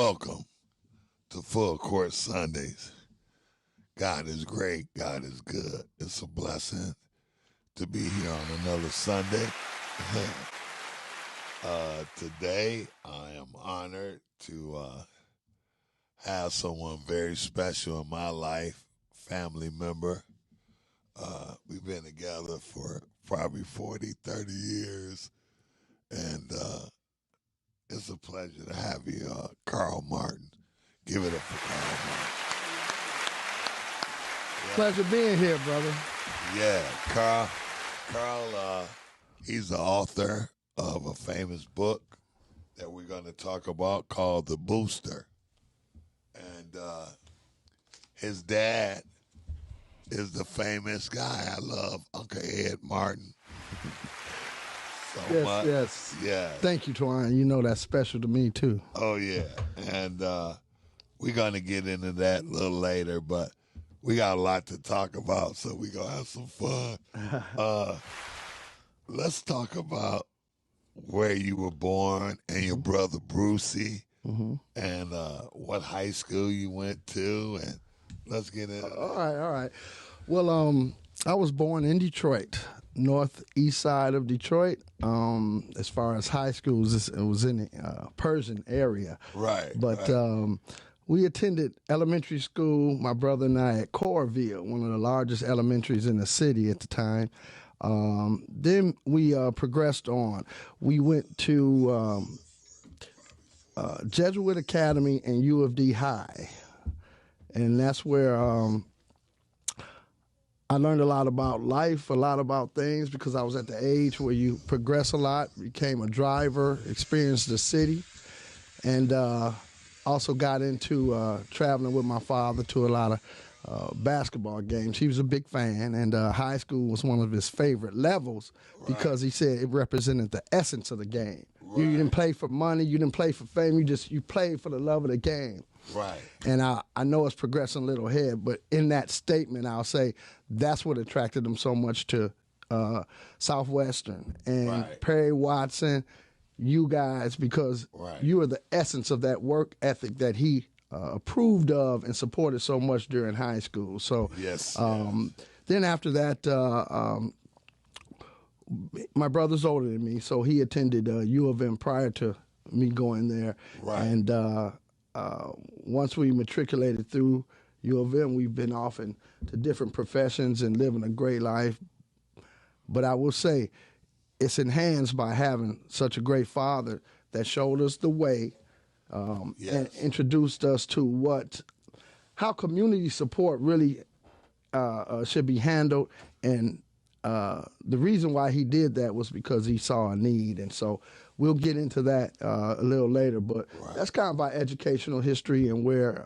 welcome to Full Court Sundays. God is great. God is good. It's a blessing to be here on another Sunday. Today, I am honored to have someone very special in my life, family member. We've been together for probably 40, 30 years, and it's a pleasure to have you, Carl Martin. Give it up for Carl Martin. Pleasure being here, brother. Yeah, Carl, he's the author of a famous book that we're going to talk about called The Booster. And his dad is the famous guy. I love Uncle Ed Martin so much. Yes. Yeah. Thank you, Twine. You know that's special to me, too. Oh, yeah. And we're going to get into that a little later, but we got a lot to talk about, so we're going to have some fun. Let's talk about where you were born and your brother Brucey, and what high school you went to, and let's get into that. All right. Well, I was born in Detroit, northeast side of Detroit. As far as high schools, it was in the Persian area. Right. But right. we attended elementary school, my brother and I, at Corville, one of the largest elementaries in the city at the time. Then we progressed on. We went to Jesuit Academy and U of D High. And that's where I learned a lot about life, a lot about things, because I was at the age where you progress a lot, became a driver, experienced the city, and also got into traveling with my father to a lot of basketball games. He was a big fan, and high school was one of his favorite levels because he said it represented the essence of the game. Right. You didn't play for money, you didn't play for fame, you played for the love of the game. Right. And I know it's progressing a little ahead, but in that statement, I'll say that's what attracted him so much to Southwestern and Perry Watson, you guys, because you are the essence of that work ethic that he approved of and supported so much during high school. So yes. Then after that, my brother's older than me, so he attended U of M prior to me going there. Right. And once we matriculated through U of M, we've been off into different professions and living a great life. But I will say, it's enhanced by having such a great father that showed us the way and introduced us to how community support really should be handled. And the reason why he did that was because he saw a need. And so we'll get into that a little later. But that's kind of our educational history and where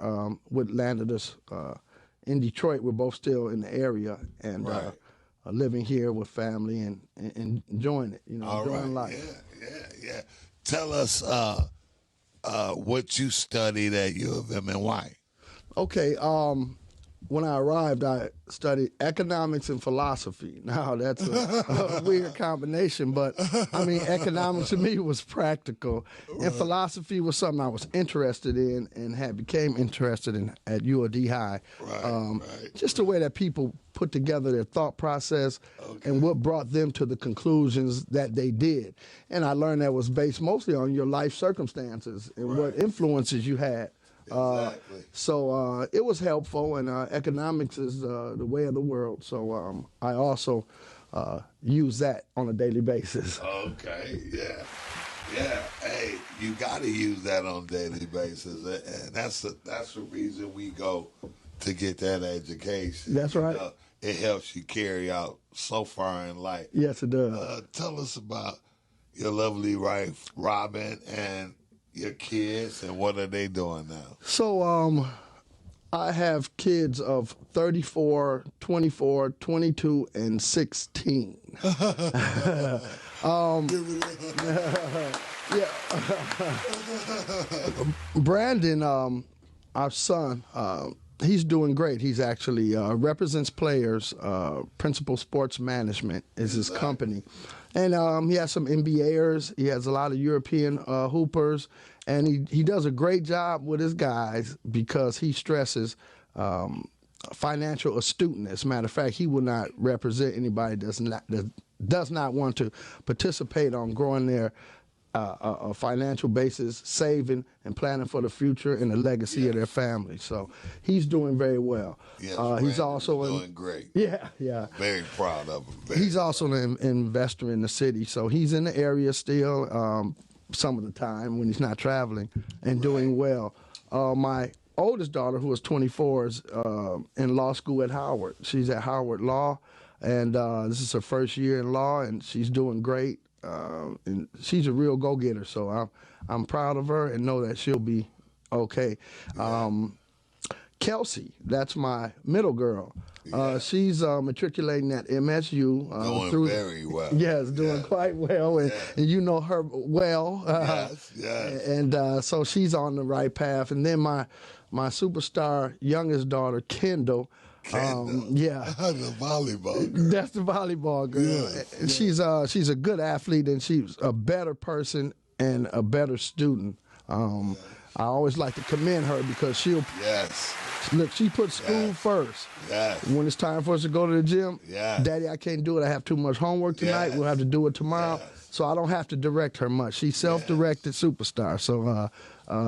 what landed us in Detroit. We're both still in the area and living here with family and enjoying it, enjoying life. Yeah. Tell us what you studied at U of M and why. Okay. When I arrived, I studied economics and philosophy. Now, that's a weird combination, but, I mean, economics to me was practical, and philosophy was something I was interested in and became interested in at U of D High. Just the way that people put together their thought process and what brought them to the conclusions that they did. And I learned that was based mostly on your life circumstances and what influences you had. Exactly. So it was helpful, and economics is the way of the world. So I also use that on a daily basis. Okay, yeah. Hey, you got to use that on a daily basis, and that's the reason we go to get that education. That's right. It helps you carry out so far in life. Yes, it does. Tell us about your lovely wife, Robin, and your kids, and what are they doing now? So I have kids of 34, 24, 22, and 16. Brandon, our son, he's doing great. He's actually represents players. Principal Sports Management is his company. And he has some NBAers. He has a lot of European hoopers. And he does a great job with his guys because he stresses financial astuteness. Matter of fact, he will not represent anybody that does not want to participate on growing their a financial basis, saving and planning for the future and the legacy of their family. So he's doing very well. Yes, he's also doing great. Yeah. Very proud of him. He's also an investor in the city, so he's in the area still some of the time when he's not traveling and doing well. My oldest daughter, who is 24, is in law school at Howard. She's at Howard Law, and this is her first year in law, and she's doing great. And she's a real go-getter, so I'm proud of her and know that she'll be okay. Kelsey, that's my middle girl. She's matriculating at MSU. Doing very well. Yes, doing quite well, and you know her well. Yes. And so she's on the right path. And then my superstar youngest daughter, Kendall. The volleyball girl. That's the volleyball girl. Yes, she's a good athlete, and she's a better person and a better student. I always like to commend her because look, she puts school first. Yes. When it's time for us to go to the gym, yes. Daddy, I can't do it. I have too much homework tonight. We'll have to do it tomorrow. Yes. So I don't have to direct her much. She's self-directed superstar. So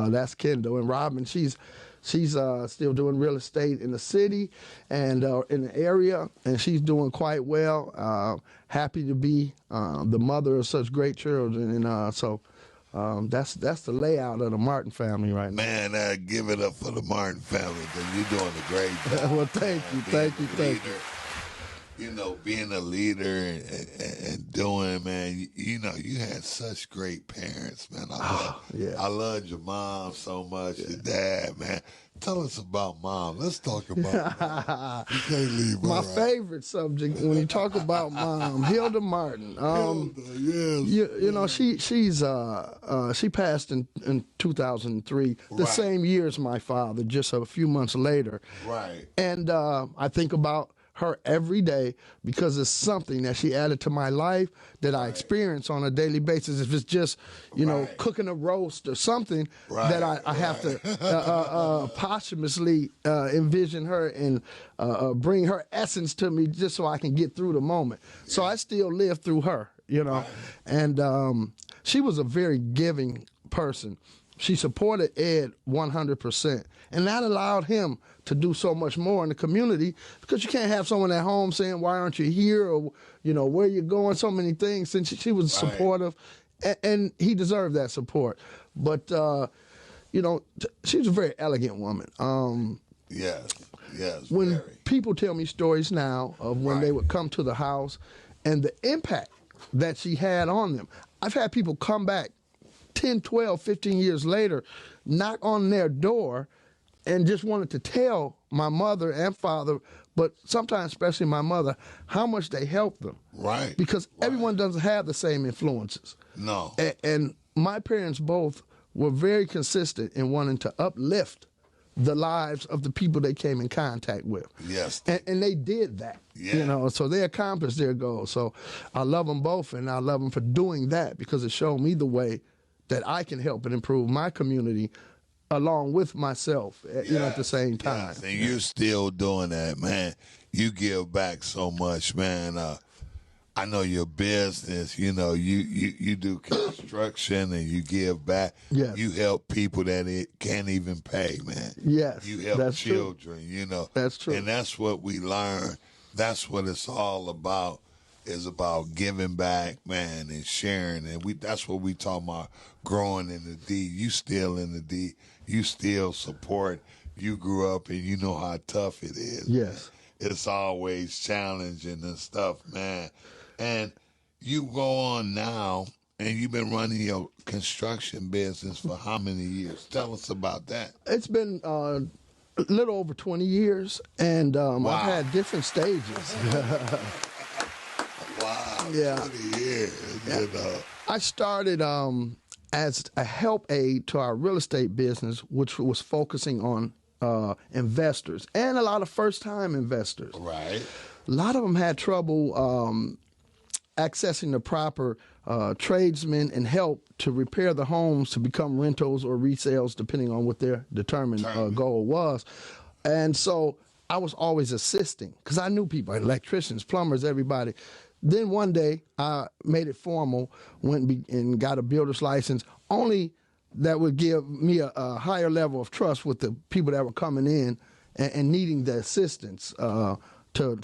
that's Kendall. And Robin, she's still doing real estate in the city and in the area, and she's doing quite well. Happy to be the mother of such great children, and so that's the layout of the Martin family right now. Man, give it up for the Martin family because you're doing a great job. Well, thank you. You know, being a leader and doing, man, you had such great parents, man. I loved your mom so much, your dad, man. Tell us about Mom. Let's talk about Mom. You can't leave my favorite subject when you talk about Mom, Hilda Martin. You know, she passed in 2003, the same year as my father, just a few months later. Right. And I think about her every day because it's something that she added to my life that I experience on a daily basis. If it's just, cooking a roast or something that I have to posthumously envision her and bring her essence to me just so I can get through the moment. So I still live through her, and she was a very giving person. She supported Ed 100%, and that allowed him to do so much more in the community because you can't have someone at home saying, why aren't you here, or, where you going, so many things. And she was supportive, and he deserved that support. But, she was a very elegant woman. Yes, when people tell me stories now of when they would come to the house and the impact that she had on them, I've had people come back 10, 12, 15 years later, knock on their door and just wanted to tell my mother and father, but sometimes especially my mother, how much they helped them. Right. Because everyone doesn't have the same influences. No. And my parents both were very consistent in wanting to uplift the lives of the people they came in contact with. Yes. And they did that, so they accomplished their goals. So I love them both, and I love them for doing that because it showed me the way that I can help and improve my community along with myself, at the same time. Yes, and you're still doing that, man. You give back so much, man. I know your business, you do construction and you give back. Yes. You help people that it can't even pay, man. Yes, you help that's children, That's true. And that's what we learn. That's what it's all about. Is about giving back, man, and sharing, and that's what we talk about. Growing in the D. You still in the D. You still support. You grew up, and you know how tough it is. Yes, it's always challenging and stuff, man. And you go on now, and you've been running your construction business for how many years? Tell us about that. It's been a little over 20 years, and I've had different stages. Wow, yeah. 20 years, I started as a help aid to our real estate business, which was focusing on investors and a lot of first-time investors. Right. A lot of them had trouble accessing the proper tradesmen and help to repair the homes to become rentals or resales, depending on what their determined goal was. And so I was always assisting because I knew people, electricians, plumbers, everybody. Then one day I made it formal, went and got a builder's license, only that would give me a higher level of trust with the people that were coming in and needing the assistance to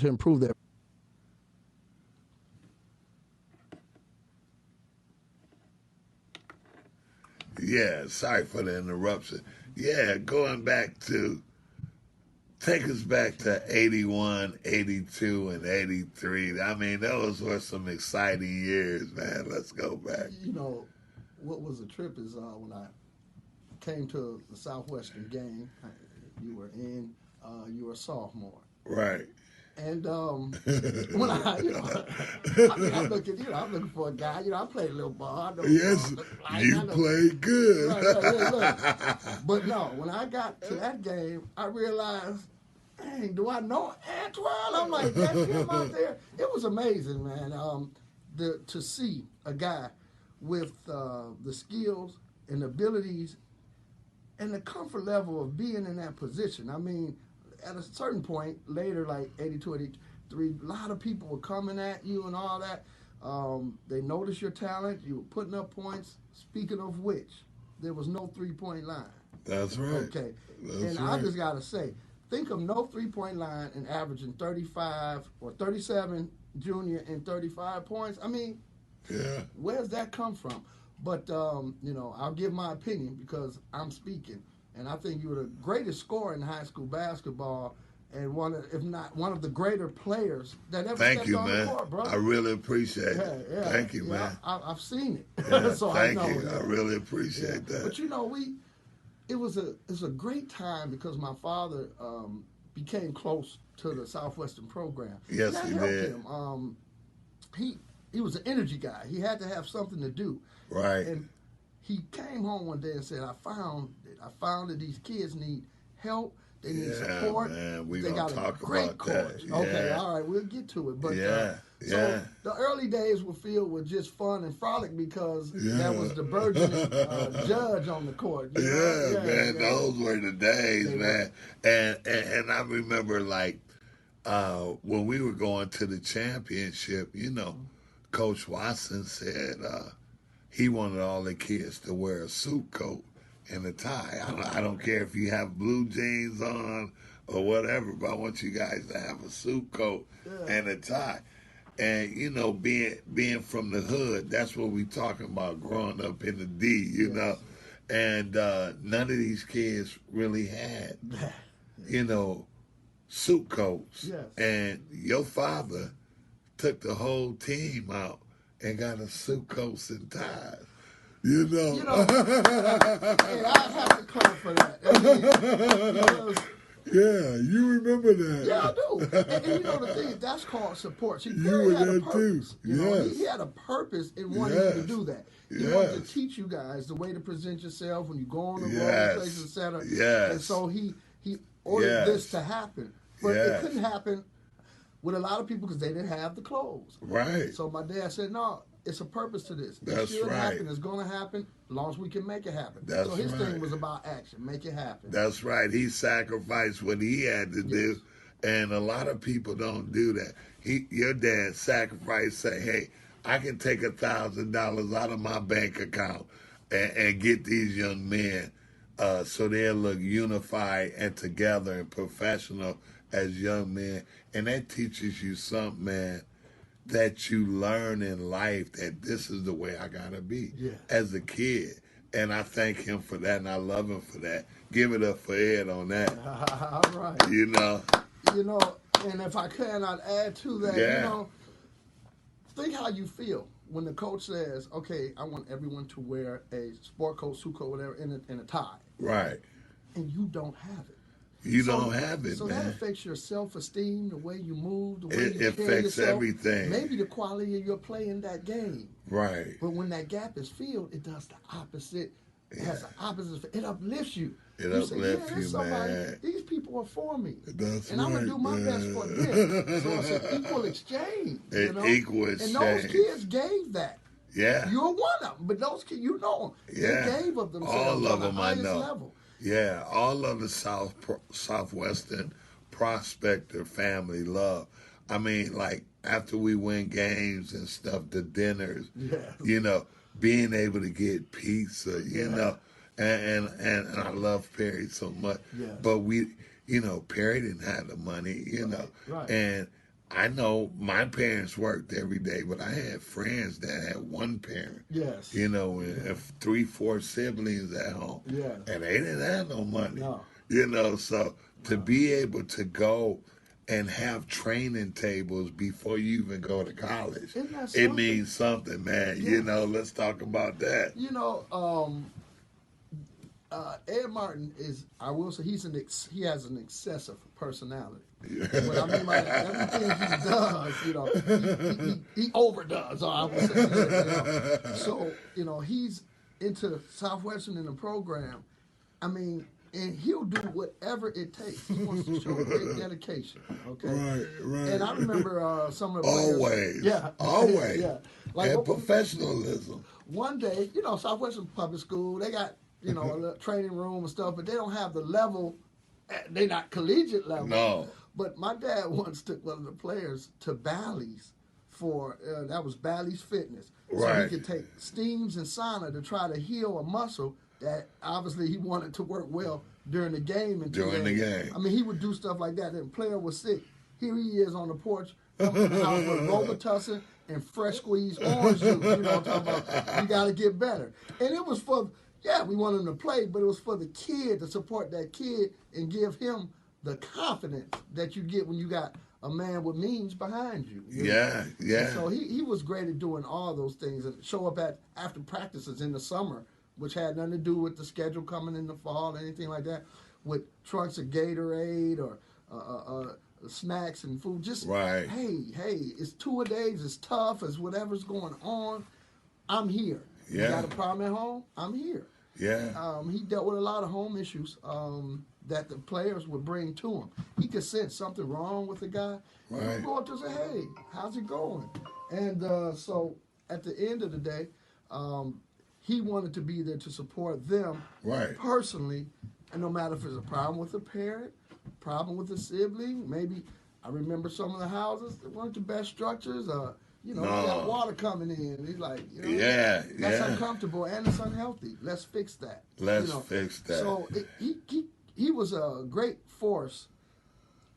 improve their. Yeah, sorry for the interruption. Yeah, take us back to 81, 82, and 83. I mean, those were some exciting years, man. Let's go back. You know, what was a trip is when I came to the Southwestern game, you were a sophomore. Right. And when I'm looking for a guy. I played a little ball. Yes, you played good. Right. But no, when I got to that game, I realized, dang, do I know Antoine? I'm like, that's him out there. It was amazing, man. To see a guy with the skills and abilities and the comfort level of being in that position. I mean, at a certain point later, like 82, 83, a lot of people were coming at you and all that. They noticed your talent. You were putting up points. Speaking of which, there was no three-point line. That's right. Okay. That's right. I just got to say, think of no three-point line and averaging 35 or 37 junior and 35 points. I mean, yeah. Where's that come from? But, I'll give my opinion because I'm speaking. And I think you were the greatest scorer in high school basketball and if not one of the greater players that ever stepped on the court, brother. I really appreciate it. Yeah. Thank you, man. I've seen it. Yeah, so thank I know. You. I really appreciate that. But, it was a great time because my father became close to the Southwestern program. Yes, he did. Him. He was an energy guy. He had to have something to do. Right. And he came home one day and said, I found that these kids need help. They need support. Man, they got a great coach. Yeah. Okay, all right, we'll get to it. But so the early days were filled with just fun and frolic because that was the burgeoning judge on the court. Man, those were the days, man. And I remember when we were going to the championship, Coach Watson said he wanted all the kids to wear a suit coat and a tie. I don't care if you have blue jeans on or whatever, but I want you guys to have a suit coat and a tie. And, being from the hood, that's what we talking about, growing up in the D, know. And none of these kids really had, suit coats. Yes. And your father took the whole team out and got a suit coats and ties. Hey, I have to clap for that. Yeah, you remember that. Yeah, I do. And the thing, that's called support. See, you were there too. He had a purpose in wanting you to do that. He wanted to teach you guys the way to present yourself when you go on the road, places, etc. Yes. And so he ordered this to happen. But it couldn't happen with a lot of people because they didn't have the clothes. Right. So my dad said, no, it's a purpose to this. That's it should right. happen. It's going to happen as long as we can make it happen. That's so his right. thing was about action, make it happen. That's right. He sacrificed what he had to do, and a lot of people don't do that. Your dad sacrificed, say, hey, I can take $1,000 out of my bank account and get these young men so they'll look unified and together and professional as young men. And that teaches you something, man, that you learn in life that this is the way I got to be as a kid. And I thank him for that, and I love him for that. Give it up for Ed on that. All right. And if I can, I'd add to that, think how you feel when the coach says, okay, I want everyone to wear a sport coat, suit coat, whatever, and a tie. Right. And you don't have it. You don't have it, so man. So that affects your self-esteem, the way you move, the way you carry yourself. It affects everything. Maybe the quality of your play in that game. Right. But when that gap is filled, it does the opposite has the opposite effect. It uplifts you. It You say, uplifts there's you, somebody, man. these people are for me. That's and I'm going to do my best for them. So it's an equal exchange, you know? Equal And those exchange. kids gave that. Yeah. You're one of them. But those kids, you know them. Yeah. They gave of themselves All of on the them I highest know. level. Yeah, all of the Southwestern prospector family love. I mean, like after we win games and stuff, the dinners, Yes. you know, being able to get pizza, you Yeah. know, and I love Perry so much. Yes. But we, you know, Perry didn't have the money, you know, Right. and I know my parents worked every day, but I had friends that had one parent. Yes. You know, and 3, 4 siblings at home. Yeah. And they didn't have no money. No. You know, so to be able to go and have training tables before you even go to college, Isn't that it something? means something, man. Yeah. You know, let's talk about that. You know, Ed Martin is, I will say, he has an excessive personality. What I mean by that, everything he does, you know, he overdoes. I would say. You know. So, you know, he's into Southwestern in the program. I mean, and he'll do whatever it takes. He wants to show great dedication. Okay. Right. And I remember some of the players. Always. Yeah. Always. Yeah. Like And professionalism. one day, you know, Southwestern Public School, they got, you know, a little training room and stuff, but they don't have the level. They're not collegiate level. No. But my dad once took one of the players to Bally's for, that was Bally's Fitness. So Right. he could take steams and sauna to try to heal a muscle that obviously he wanted to work well during the game. And During the game. I mean, he would do stuff like that. And the player was sick. Here he is on the porch, coming to the house with Robitussin and fresh squeezed orange juice. You know what I'm talking about? You got to get better. And it was for, yeah, we wanted him to play, but it was for the kid, to support that kid and give him the confidence that you get when you got a man with means behind you. You know? Yeah. And so he was great at doing all those things and show up at after practices in the summer, which had nothing to do with the schedule coming in the fall or anything like that, with trunks of Gatorade or snacks and food. Just, Right. hey, it's 2-a-days, it's tough, it's whatever's going on. I'm here. Yeah. You got a problem at home? I'm here. Yeah. He dealt with a lot of home issues that the players would bring to him. He could sense something wrong with the guy. He Right. would go up to say, hey, how's it going? And so at the end of the day, he wanted to be there to support them Right. personally. And no matter if it's a problem with a parent, problem with a sibling, maybe I remember some of the houses that weren't the best structures. You know, No. we got water coming in. He's like, you know, Yeah. that's Yeah. uncomfortable and it's unhealthy. Let's fix that. Let's you know? fix that. So he was a great force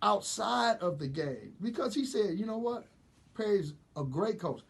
outside of the game because he said, you know what, Perry's a great coach.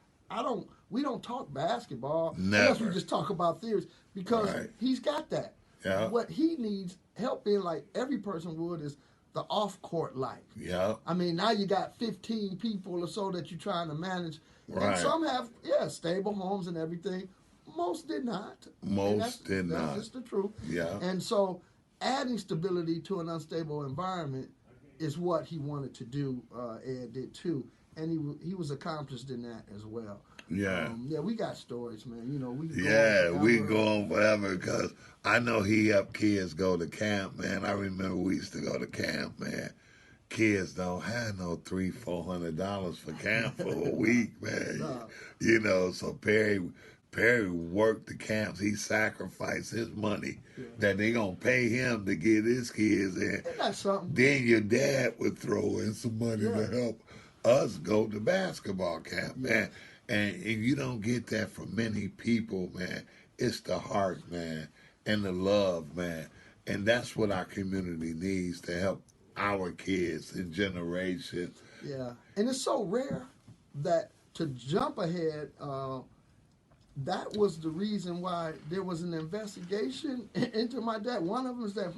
We don't talk basketball unless we Never. just talk about theories because Right. he's got that. Yeah. What he needs help in, like every person would, is the off-court life. Yeah. I mean, now you got 15 people or so that you're trying to manage. Right. And some have, stable homes and everything. Most did not. Most did not. That's just the truth. Yeah. And so adding stability to an unstable environment is what he wanted to do. Ed did too. And he was accomplished in that as well. Yeah. We got stories, man. You know, we can go Yeah, on we forever. go on forever because I know he helped kids go to camp, man. I remember we used to go to camp, man. Kids don't have no $300-400 for camp for a week, man. No. You know, so Perry worked the camps. He sacrificed his money that they gonna pay him to get his kids in. Isn't that something? Then your dad would throw in some money Yeah. to help us go to basketball camp, man. And you don't get that from many people, man. It's the heart, man, and the love, man. And that's what our community needs to help our kids and generations. Yeah, and it's so rare that to jump ahead, that was the reason why there was an investigation into my dad. One of them is that,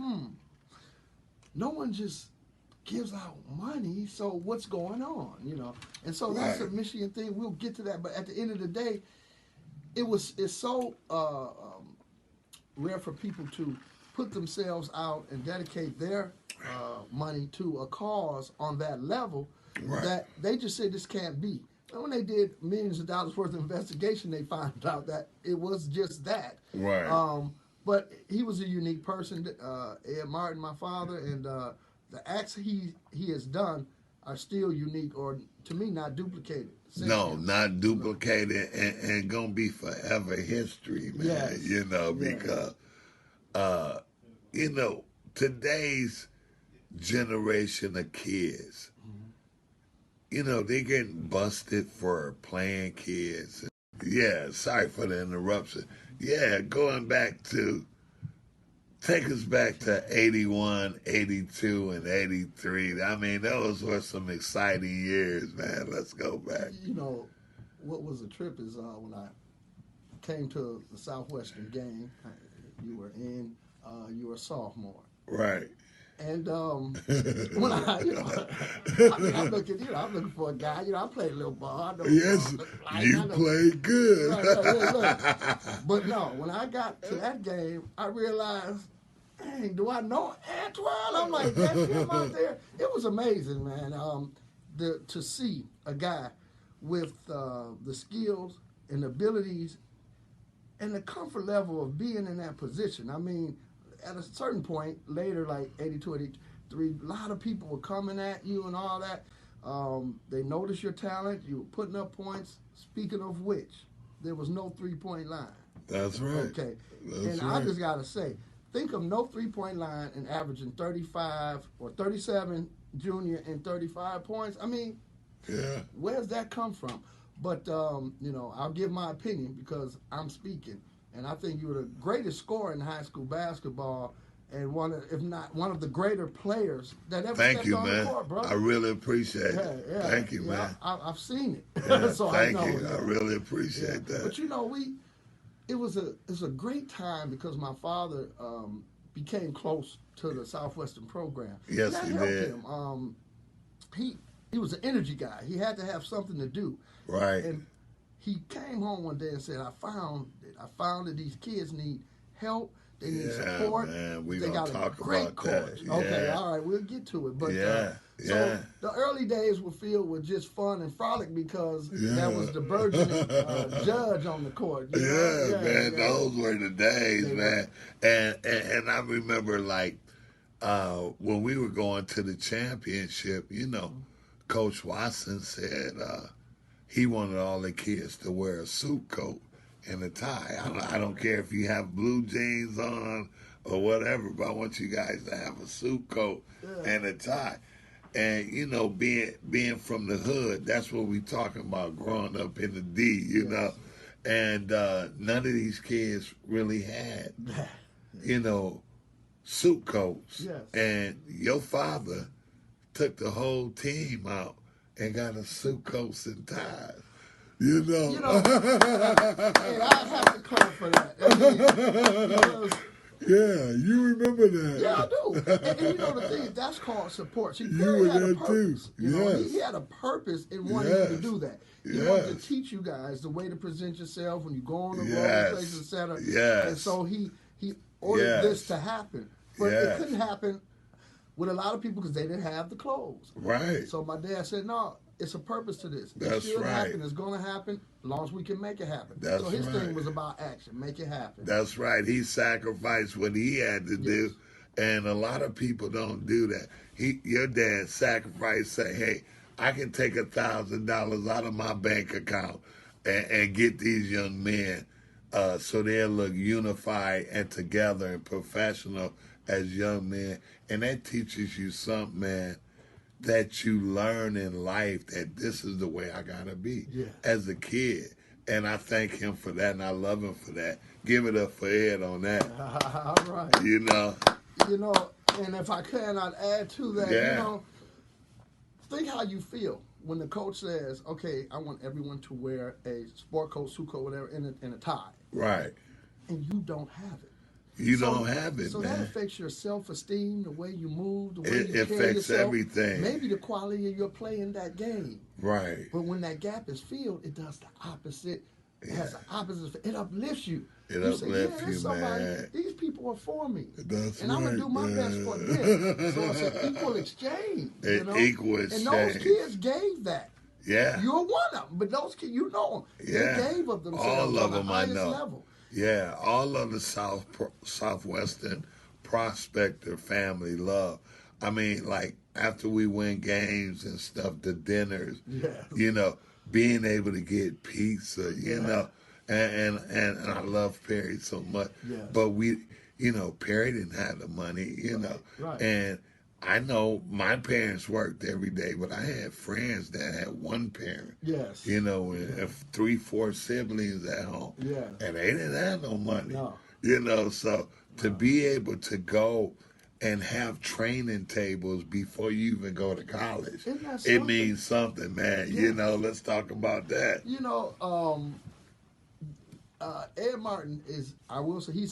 no one just gives out money, so what's going on, you know? And so that's a Right. Michigan thing. We'll get to that, but at the end of the day, it's so rare for people to put themselves out and dedicate their money to a cause on that level Right. that they just said this can't be. And when they did millions of dollars worth of investigation, they found out that it was just that. Right. But he was a unique person. Ed Martin, my father, and the acts he has done are still unique, or to me, not duplicated. No, not duplicated, and gonna be forever history, man. Yes. Because today's generation of kids, they getting busted for playing kids. Yeah, sorry for the interruption. Yeah, take us back to 81, 82, and 83. I mean, those were some exciting years, man. Let's go back. What was the trip is when I came to the Southwestern game, you were a sophomore. Right. And when I'm looking for a guy. I played a little ball. Yes, you played good. Right. But no, when I got to that game, I realized, dang, do I know Antoine? I'm like, that's him out there. It was amazing, man. To see a guy with the skills and abilities and the comfort level of being in that position. I mean, at a certain point later, like 82, 83, a lot of people were coming at you and all that. They noticed your talent. You were putting up points. Speaking of which, there was no three-point line. That's right. Okay. That's I just got to say, think of no three-point line and averaging 35 or 37 junior and 35 points. I mean, yeah. Where's that come from? But, I'll give my opinion because I'm speaking. And I think you were the greatest scorer in high school basketball and if not one of the greater players that ever stepped on the court, bro. I really appreciate it. Yeah. Thank you, man. I've seen it. Yeah, so thank I know. you. I really appreciate that. But it was a great time because my father became close to the Southwestern program. Yes, that he helped did. Him. He was an energy guy. He had to have something to do. Right. And he came home one day and said, I found that these kids need help. They need support. Man, they got a great coach. Yeah. Okay, all right, we'll get to it. But so the early days were filled with just fun and frolic because that was the burgeoning judge on the court. Man, those were the days, man. And I remember when we were going to the championship, Coach Watson said he wanted all the kids to wear a suit coat and a tie. I don't care if you have blue jeans on or whatever, but I want you guys to have a suit coat and a tie. And, being from the hood, that's what we talking about, growing up in the D, you know. And none of these kids really had, suit coats. Yes. And your father took the whole team out and got a suit coats and ties. Hey, I have to clap for that. Yeah, you remember that. Yeah, I do. And the thing, that's called support. See, you were had there a purpose. too. He had a purpose in wanting you to do that. He wanted to teach you guys the way to present yourself when you go on the road, places, etc. Yes. And so he ordered this to happen. But it couldn't happen with a lot of people because they didn't have the clothes. Right. So my dad said, no, it's a purpose to this. That's it should right. happen. It's going to happen as long as we can make it happen. That's so his right. thing was about action, make it happen. That's right. He sacrificed what he had to do, and a lot of people don't do that. Your dad sacrificed, say, hey, I can take $1,000 out of my bank account and get these young men so they'll look unified and together and professional as young men. And that teaches you something, man, that you learn in life, that this is the way I got to be as a kid. And I thank him for that, and I love him for that. Give it up for Ed on that. All right. And if I can, I'd add to that, think how you feel when the coach says, okay, I want everyone to wear a sport coat, suit coat, whatever, and a tie. Right. And you don't have it. You don't have it, so man. So that affects your self-esteem, the way you move, the way you it carry affects yourself. Everything. Maybe the quality of your play in that game. Right. But when that gap is filled, it does the opposite. It has the opposite. It uplifts you. It uplifts you, man. These people are for me. That's and I'm going to do my best for them. So it's an equal exchange. Equal exchange. And those kids gave that. Yeah. You're one of them. But those kids, them. They gave of themselves all of on the them, highest I know. level. Yeah, all of the Southwestern prospector family love. I mean, like after we win games and stuff, the dinners, Yes. you know, being able to get pizza, you Yeah. know, and I love Perry so much. Yes. But Perry didn't have the money, Right. and I know my parents worked every day, but I had friends that had one parent, Yes. and 3, 4 siblings at home, Yeah. and they didn't have no money, No. So to be able to go and have training tables before you even go to college, Isn't that it something? means something, man. Yeah. Let's talk about that. Ed Martin is, I will say, he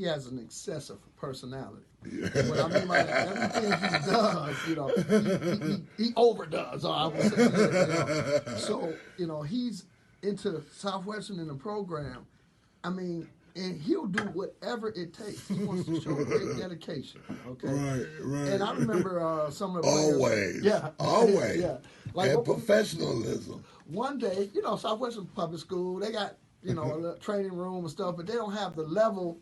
has an excessive personality. What I mean by that, everything he does, he overdoes. I would say, So, he's into Southwestern in the program. I mean, and he'll do whatever it takes. He wants to show great dedication. Okay. Right. And I remember some of the players. Always. Yeah. Always. Yeah. And professionalism. One day, Southwestern Public School, they got, a little training room and stuff, but they don't have the level.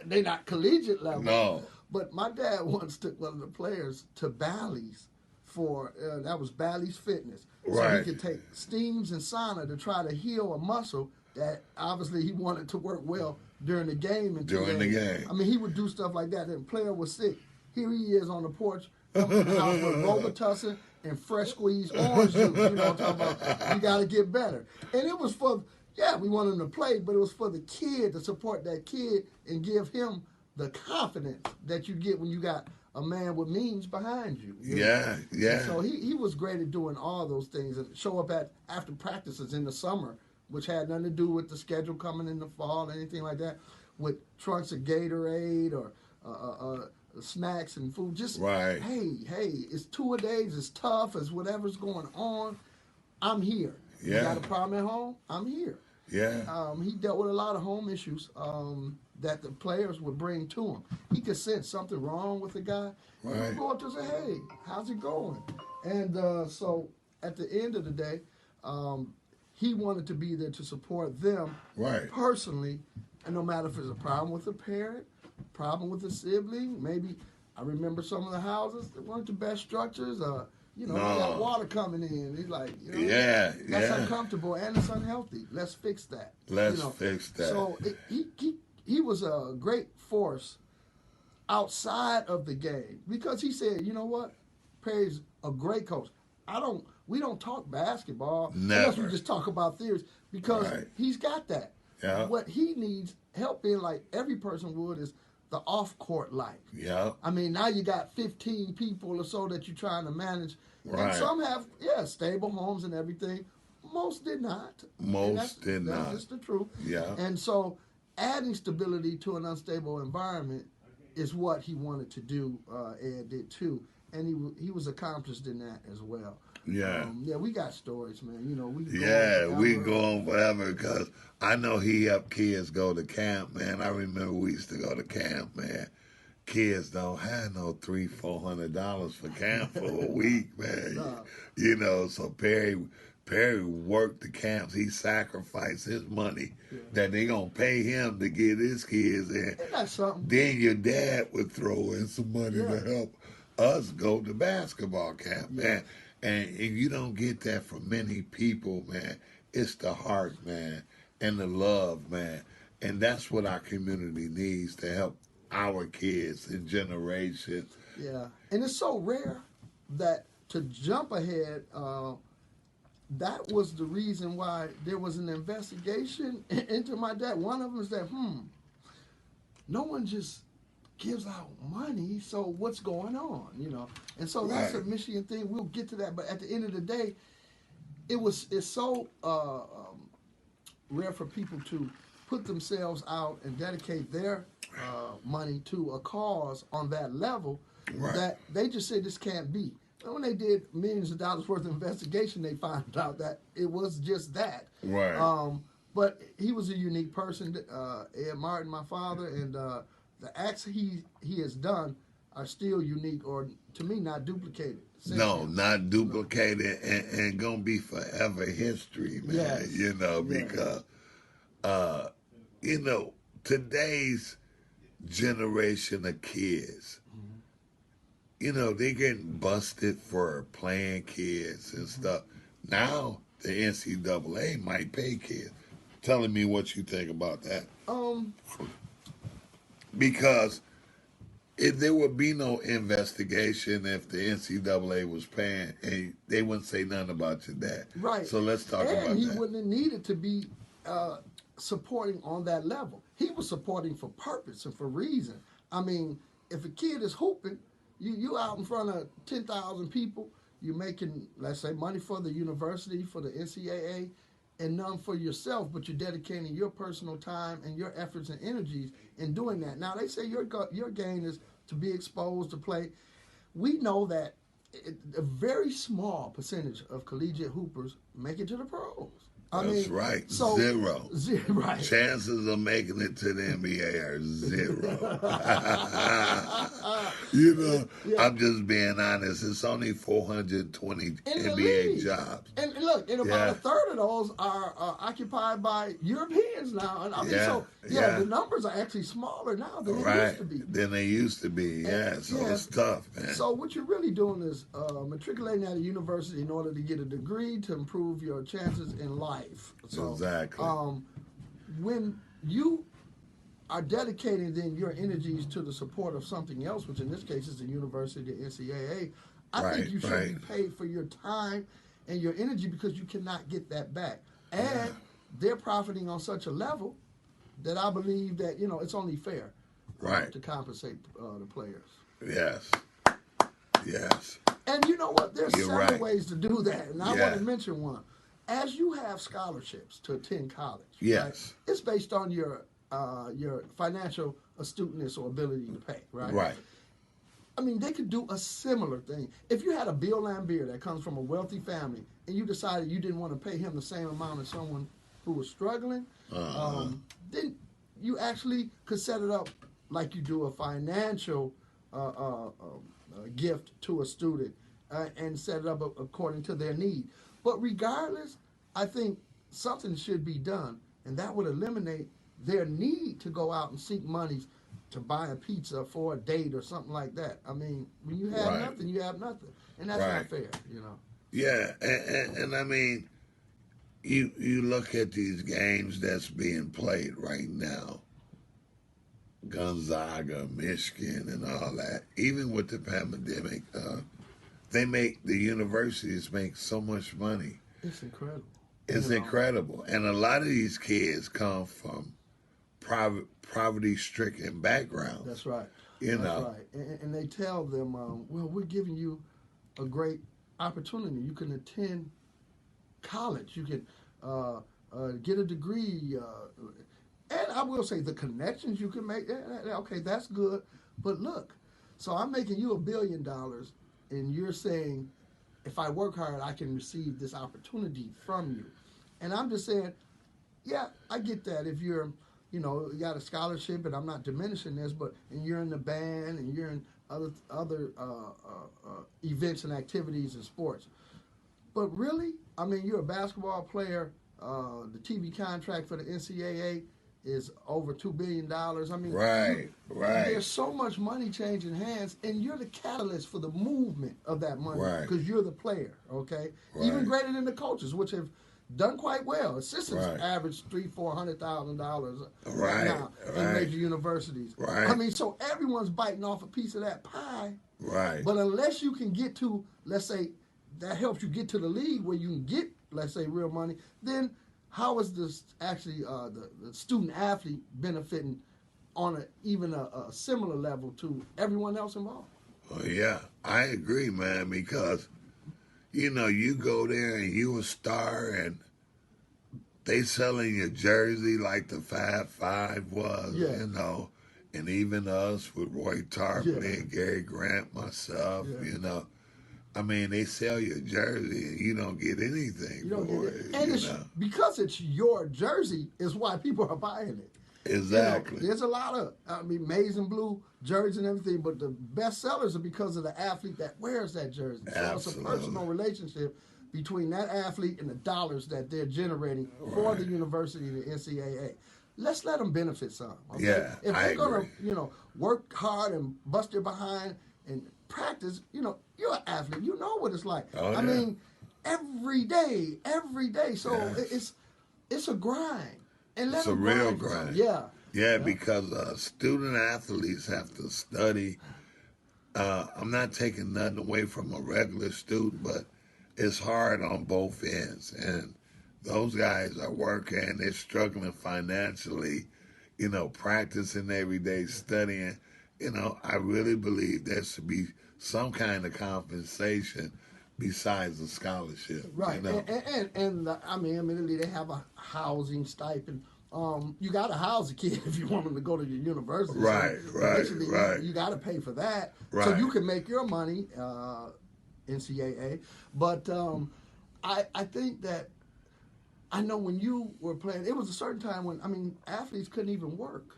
They're not collegiate level. No. But my dad once took one of the players to Bally's for, that was Bally's Fitness. So Right. he could take steams and sauna to try to heal a muscle that obviously he wanted to work well during the game. During the game. I mean, he would do stuff like that. The player was sick. Here he is on the porch, coming to the house with Robitussin and fresh squeezed orange juice. Talking about, you got to get better. And it was we wanted him to play, but it was for the kid, to support that kid and give him the confidence that you get when you got a man with means behind you. Yeah. And so he was great at doing all those things and show up at after practices in the summer, which had nothing to do with the schedule coming in the fall or anything like that, with trunks of Gatorade or snacks and food. Just, right. Hey, it's 2-a-days, it's tough, it's whatever's going on. I'm here. Yeah. You got a problem at home? I'm here. Yeah. He dealt with a lot of home issues that the players would bring to him. He could sense something wrong with the guy. Right. He would go up to say, hey, how's it going? And so at the end of the day, he wanted to be there to support them personally, and no matter if it's a problem with a parent, problem with a sibling, maybe I remember some of the houses that weren't the best structures, you got water coming in. He's like, that's uncomfortable and it's unhealthy. Let's fix that. Let's fix that. So he was a great force outside of the game because he said, you know what, Perry's a great coach. We don't talk basketball unless we just talk about theories because he's got that. Yeah. What he needs help in, like every person would, is the off-court life. Yeah. I mean, now you got 15 people or so that you're trying to manage. Right. And some have, stable homes and everything. Most did not. Most did not. That's just the truth. Yeah. And so adding stability to an unstable environment is what he wanted to do. Ed did too. And he was accomplished in that as well. Yeah. We got stories, man. We go on forever because I know he helped kids go to camp, man. I remember we used to go to camp, man. Kids don't have no $300-400 for camp for a week, man. So Perry worked the camps. He sacrificed his money that they gonna pay him to get his kids in. That's something. Then your dad would throw in some money to help us go to basketball camp, man. And you don't get that from many people, man. It's the heart, man, and the love, man. And that's what our community needs to help our kids and generations. Yeah. And it's so rare that to jump ahead, that was the reason why there was an investigation into my dad. One of them is that, no one just gives out money, so what's going on, And so that's a Michigan thing. We'll get to that, but at the end of the day, it's so rare for people to put themselves out and dedicate their money to a cause on that level that they just said this can't be. And when they did millions of dollars worth of investigation, they found out that it was just that. Right. But he was a unique person, Ed Martin, my father, and the acts he has done are still unique, or to me, not duplicated. No, not duplicated, and gonna be forever history, man. Yes. Because you know, today's generation of kids, you know, they getting busted for playing kids and stuff. Now the NCAA might pay kids. Telling me what you think about that. Because if there would be no investigation if the NCAA was paying, and they wouldn't say nothing about your dad. Right. So let's talk about that. And he wouldn't have needed to be supporting on that level. He was supporting for purpose and for reason. I mean, if a kid is hooping, you out in front of 10,000 people, you're making, let's say, money for the university, for the NCAA, and none for yourself, but you're dedicating your personal time and your efforts and energies in doing that. Now, they say your gain is to be exposed to play. We know that a very small percentage of collegiate hoopers make it to the pros. That's right. So, Zero. Right. Chances of making it to the NBA are zero. You know, yeah. I'm just being honest. It's only 420 NBA jobs. And look, and about a third of those are occupied by Europeans now. And I mean, the numbers are actually smaller now than they used to be. Than they used to be, so it's tough, man. So what you're really doing is matriculating at a university in order to get a degree to improve your chances in life. So, exactly. When you are dedicating then your energies to the support of something else, which in this case is the university, the NCAA, I think you should be paid for your time and your energy because you cannot get that back. And they're profiting on such a level that I believe that, you know, it's only fair to compensate the players. Yes. Yes. And you know what? There's several ways to do that. And I want to mention one. As you have scholarships to attend college, it's based on your financial astuteness or ability to pay, right? Right. I mean, they could do a similar thing. If you had a Bill Laimbeer that comes from a wealthy family and you decided you didn't want to pay him the same amount as someone who was struggling, then you actually could set it up like you do a financial gift to a student and set it up according to their need. But regardless, I think something should be done, and that would eliminate their need to go out and seek monies to buy a pizza for a date or something like that. I mean, when you have nothing, you have nothing, and that's not fair, you know. Yeah, and I mean, you look at these games that's being played right now, Gonzaga, Michigan, and all that. Even with the pandemic, the universities make so much money. It's incredible. It's incredible. And a lot of these kids come from poverty-stricken backgrounds. That's right. That's right. And they tell them, well, we're giving you a great opportunity. You can attend college. You can get a degree. And I will say the connections you can make, okay, that's good. But look, so I'm making you $1 billion, and you're saying, if I work hard, I can receive this opportunity from you. And I'm just saying, yeah, I get that. If you're, you got a scholarship, and I'm not diminishing this, and you're in the band, and you're in other events and activities and sports. But really, I mean, you're a basketball player. The TV contract for the NCAA is over $2 billion. I mean, there's so much money changing hands, and you're the catalyst for the movement of that money because you're the player, okay? Even greater than the coaches, which have done quite well. Assistants average $300,000-$400,000 right now in major universities. I mean, so everyone's biting off a piece of that pie. But unless you can get to, let's say, that helps you get to the league where you can get, let's say, real money, then how is this actually the student athlete benefiting on even a similar level to everyone else involved? Well, yeah, I agree, man, because, you go there and you a star and they selling your jersey like the 5-5 was, and even us with Roy Tarpley and Gary Grant, myself, I mean, they sell your jersey and you don't get anything for it. And because it's your jersey is why people are buying it. Exactly. There's a lot of, maize and blue jerseys and everything, but the best sellers are because of the athlete that wears that jersey. So it's a personal relationship between that athlete and the dollars that they're generating for the university, the NCAA. let's let them benefit some. Okay? Yeah, if I they're gonna, agree. work hard and bust their behind and practice, you're an athlete. You know what it's like. Oh, I yeah. mean, every day. So Yes. it's a grind, and let It's a them real grind for some. grind. Yeah. Yeah, because student athletes have to study. I'm not taking nothing away from a regular student, but it's hard on both ends. And those guys are working, they're struggling financially, practicing every day, studying. I really believe there should be some kind of compensation besides a scholarship. Right, I mean, admittedly, they have a housing stipend. You got to house a kid if you want them to go to your university. Right, so right, eventually right. You got to pay for that, so Right. you can make your money, NCAA. But I think that I know when you were playing, it was a certain time when athletes couldn't even work.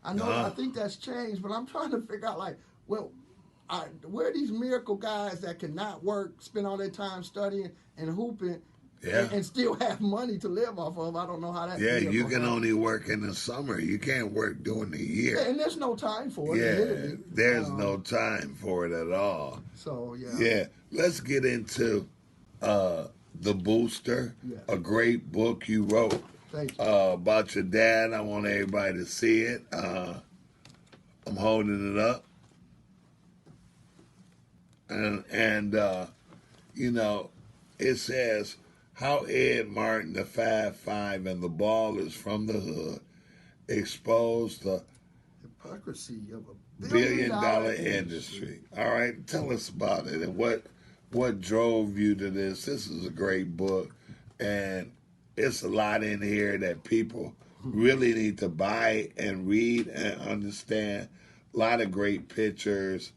I know. I think that's changed, but I'm trying to figure out well, where are these miracle guys that cannot work, spend all their time studying and hooping, Yeah. and still have money to live off of? I don't know how that. Yeah, you can only work in the summer. You can't work during the year. Yeah, and there's no time for it. Yeah, Admittedly. there's no time for it at all. So yeah. Yeah, let's get into The Booster, Yeah. a great book you wrote Thank you. about your dad. I want everybody to see it. I'm holding it up. And it says how Ed Martin, the 5'5", and the ball is from the hood, exposed the Hypocrisy of a billion-dollar industry. All right, tell us about it and what drove you to this. This is a great book, and it's a lot in here that people really need to buy and read and understand. A lot of great pictures,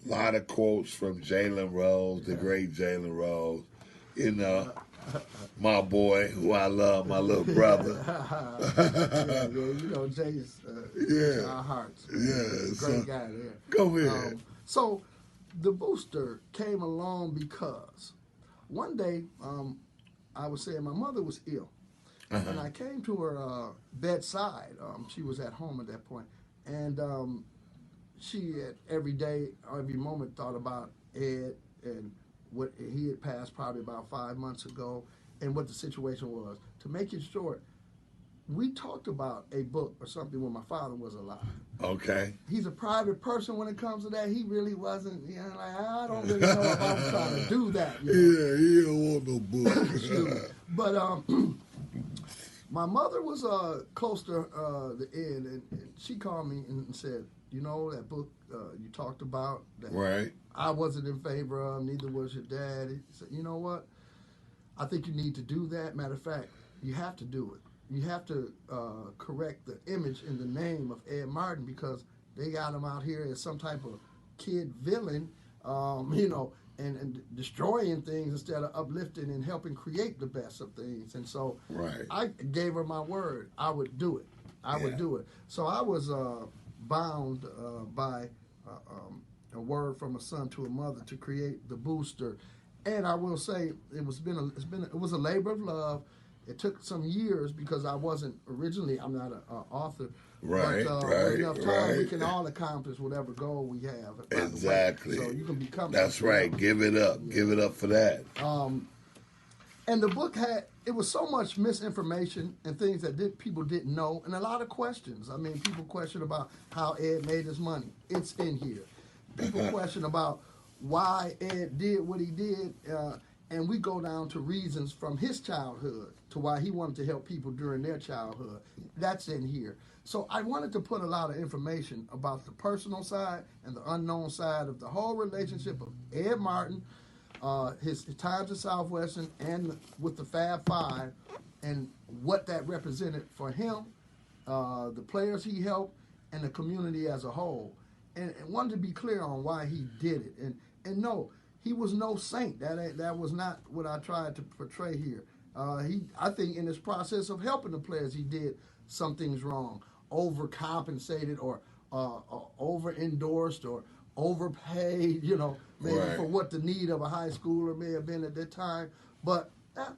a lot of quotes from Jalen Rose, the great Jalen Rose. My boy, who I love, my little brother. Jay's Yeah. our hearts. Yeah, Great guy there. Go ahead. So the booster came along because one day I was saying my mother was ill. And I came to her bedside. She was at home at that point. And she had every day, every moment thought about Ed and what he had passed probably about 5 months ago and what the situation was. To make it short, we talked about a book or something when my father was alive. Okay. He's a private person when it comes to that. He really wasn't, I don't really know if I'm trying to do that. Yeah, he don't want no book. But my mother was close to the end, and she called me and said, that book you talked about, that Right. I wasn't in favor of, neither was your dad. He said, you know what? I think you need to do that. Matter of fact, you have to do it. You have to correct the image and the name of Ed Martin because they got him out here as some type of kid villain, and destroying things instead of uplifting and helping create the best of things. And so Right. I gave her my word. I would do it. I would do it. So I was bound by a word from a son to a mother to create the booster. And I will say it was a labor of love. It took some years because I'm not an author. Right, but, right, with enough time, right. we can all accomplish whatever goal we have. Exactly. So you can become. That's right. Give it up. Yeah. Give it up for that. And the book it was so much misinformation and things that people didn't know, and a lot of questions. I mean, people question about how Ed made his money. It's in here. People question about why Ed did what he did, and we go down to reasons from his childhood to why he wanted to help people during their childhood. That's in here. So I wanted to put a lot of information about the personal side and the unknown side of the whole relationship of Ed Martin, his times at Southwestern, and with the Fab Five, and what that represented for him, the players he helped, and the community as a whole. And wanted to be clear on why he did it. And no, he was no saint. That was not what I tried to portray here. I think in this process of helping the players, he did some things wrong, overcompensated or over-endorsed or overpaid, maybe right. for what the need of a high schooler may have been at that time. But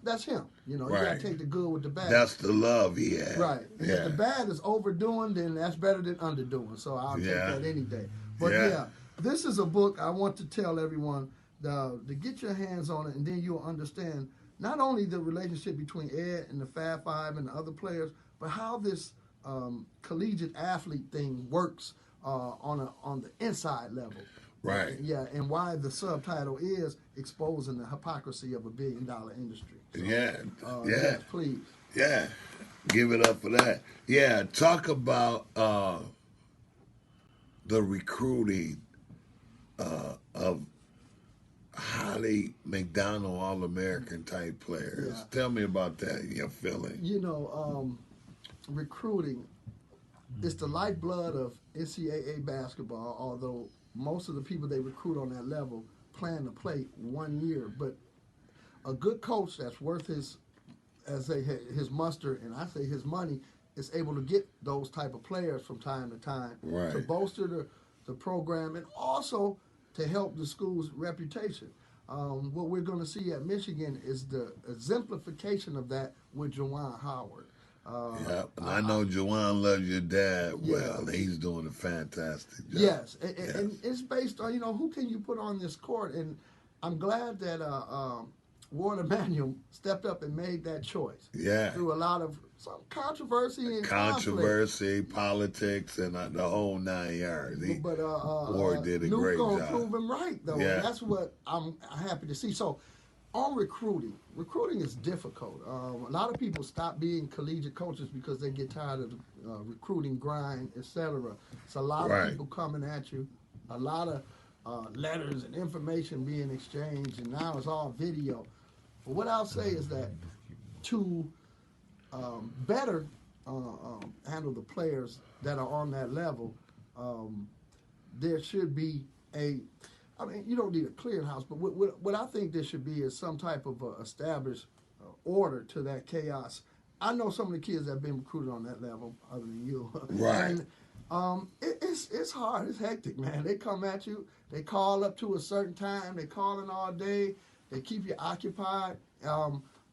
that's him. You know, you Right. got to take the good with the bad. That's the love he had. Right. And if the Yeah. bad is overdoing, then that's better than underdoing. So I'll take Yeah. that any day. But Yeah. yeah, this is a book I want to tell everyone to get your hands on it, and then you'll understand not only the relationship between Ed and the Fab Five and the other players, but how this collegiate athlete thing works on the inside level. Right. Yeah, and why the subtitle is exposing the hypocrisy of a billion-dollar industry. So, Yeah. Yeah. Yes, please. Yeah. Give it up for that. Yeah. Talk about the recruiting of highly McDonald All-American type players. Yeah. Tell me about that, your feeling. You know, recruiting is the lifeblood of NCAA basketball, although most of the people they recruit on that level plan to play 1 year. But a good coach that's worth his mustard, and I say his money, is able to get those type of players from time to time Right. to bolster the program and also to help the school's reputation. What we're going to see at Michigan is the exemplification of that with Juwan Howard. Yeah, and I know Juwan loves your dad well. Yeah. He's doing a fantastic job. Yes, and it's based on, who can you put on this court, and I'm glad that Warren Emanuel stepped up and made that choice. Yeah. Through a lot of some controversy and Controversy, politics, and the whole 9 yards. But Ward did a great gonna job. prove him right, though. Yeah. And that's what I'm happy to see. So, on recruiting is difficult. A lot of people stop being collegiate coaches because they get tired of the recruiting grind, etc. It's a lot Right. of people coming at you, a lot of letters and information being exchanged, and now it's all video. But what I'll say is that to better handle the players that are on that level, there should be you don't need a clearinghouse, but what I think there should be is some type of established order to that chaos. I know some of the kids that have been recruited on that level, other than you. Right. And it's hard. It's hectic, man. They come at you. They call up to a certain time. They call in all day. They keep you occupied.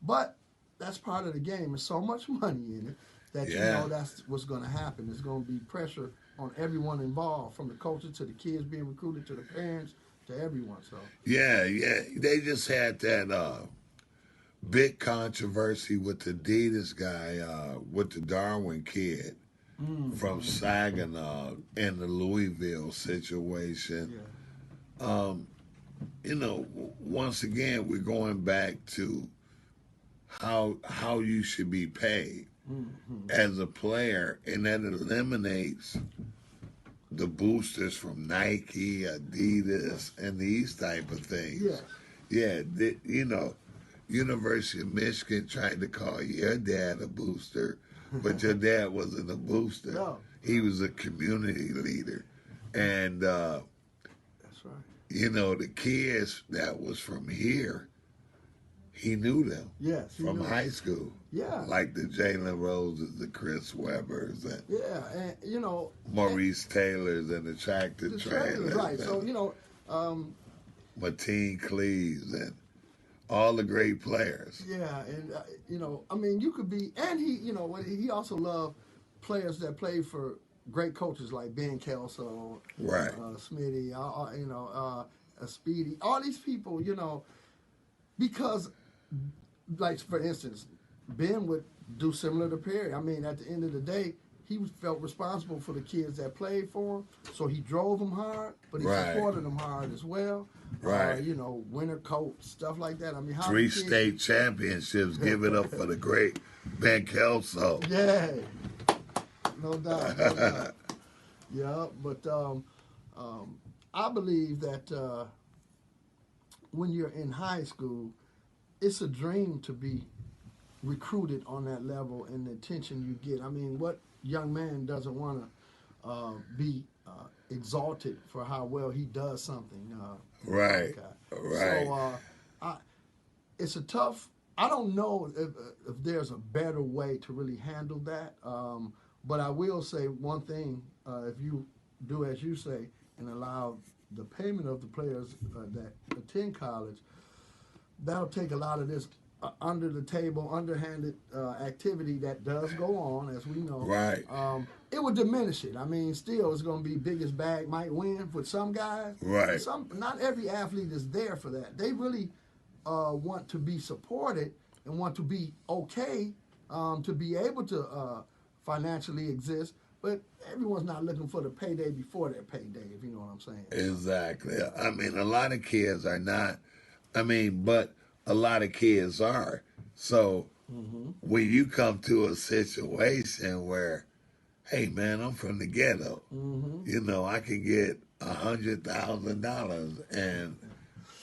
But that's part of the game. There's so much money in it that you know that's what's going to happen. There's going to be pressure on everyone involved, from the coaches to the kids being recruited to the parents to everyone. So Yeah. They just had that big controversy with the Adidas guy, with the Darwin kid from Saginaw in the Louisville situation. yeah. Once again, we're going back to how you should be paid as a player, and that eliminates the boosters from Nike, Adidas, and these type of things. Yeah. Yeah, University of Michigan tried to call your dad a booster, but your dad wasn't a booster. No. He was a community leader. And, That's right. the kids that was from here, he knew them Yes. from high school. Yeah. Like the Jalen Roses, the Chris Webbers, and Yeah, and Maurice Taylors, and the Tractor the Trailers, trailers, right? and So Mateen Cleaves, and all the great players. yeah, and you could be, and he also loved players that played for great coaches like Ben Kelso, Right. Smitty, Speedy, all these people, because, like, for instance, Ben would do similar to Perry. I mean, at the end of the day, he felt responsible for the kids that played for him, so he drove them hard, but he Right. supported them hard as well. Right. Winter coats, stuff like that. I mean, how 3 many kids- state championships. Give it up for the great Ben Kelso. Yeah, no doubt. No doubt. Yeah, but I believe that when you're in high school, it's a dream to be recruited on that level and the attention you get. I mean, what young man doesn't want to be exalted for how well he does something? Right. Okay. Right. So it's a tough. I don't know if there's a better way to really handle that. But I will say one thing: if you do as you say and allow the payment of the players that attend college, that'll take a lot of this under the table, underhanded activity that does go on, as we know, Right. It would diminish it. I mean, still, it's going to be biggest bag might win for some guys. Right. Not every athlete is there for that. They really want to be supported and want to be okay to be able to financially exist. But everyone's not looking for the payday before their payday, if you know what I'm saying. Exactly. I mean, a lot of kids are not. I mean, but a lot of kids are. So when you come to a situation where, hey man, I'm from the ghetto, you know, I can get $100,000, and